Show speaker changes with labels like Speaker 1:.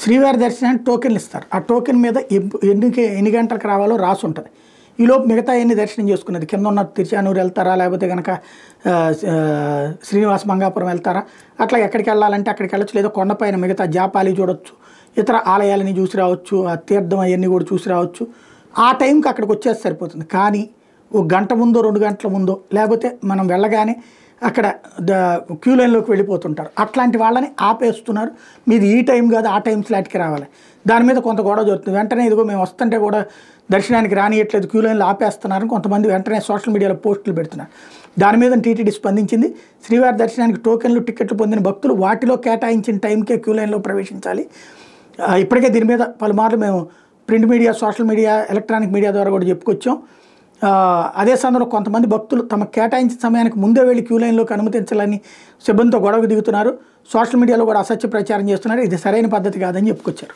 Speaker 1: శ్రీవారి దర్శనానికి టోకెన్లు ఇస్తారు. ఆ టోకెన్ మీద ఎన్ని గంటలకు రావాలో రాసి ఉంటుంది. ఈలోపు మిగతా ఎన్ని దర్శనం చేసుకున్నది కింద ఉన్న తిరుచానూరు వెళ్తారా, లేకపోతే కనుక శ్రీనివాస మంగాపురం వెళ్తారా, అట్లా ఎక్కడికి వెళ్ళాలంటే అక్కడికి వెళ్ళచ్చు. లేదా కొండపైన మిగతా జాపాలి చూడొచ్చు, ఇతర ఆలయాలని చూసి రావచ్చు, ఆ తీర్థం అవన్నీ కూడా చూసి రావచ్చు. ఆ టైంకి అక్కడికి వచ్చేసి సరిపోతుంది. కానీ ఒక గంట ముందో 2 గంటల ముందో లేకపోతే మనం వెళ్ళగానే అక్కడ క్యూ లైన్లోకి వెళ్ళిపోతుంటారు. అట్లాంటి వాళ్ళని ఆపేస్తున్నారు. మీది ఈ టైం కాదు ఆ టైం స్లాట్కి రావాలి. దాని మీద కొంత గొడవ జరుగుతుంది. వెంటనే ఇదిగో మేము వస్తుంటే కూడా దర్శనానికి రానియట్లేదు, క్యూ లైన్లో ఆపేస్తున్నారని కొంతమంది వెంటనే సోషల్ మీడియాలో పోస్టులు పెడుతున్నారు. దాని మీద టీటీడీ స్పందించింది. శ్రీవారి దర్శనానికి టోకెన్లు టికెట్లు పొందిన భక్తులు వాటిలో కేటాయించిన టైంకే క్యూ లైన్లో ప్రవేశించాలి. ఇప్పటికే దీని మీద పలుమార్లు మేము print media, social media, electronic media ద్వారా కూడా చెప్పుకొచ్చాం. అదే సమయంలో కొంతమంది భక్తులు తమ కేటాయించిన సమయానికి ముందే వెళ్ళి క్యూ లైన్లోకి అనుమతించాలని సిబ్బందితో గొడవకు దిగుతున్నారు. సోషల్ మీడియాలో కూడా అసత్య ప్రచారం చేస్తున్నారు. ఇది సరైన పద్ధతి కాదని చెప్పుకొచ్చారు.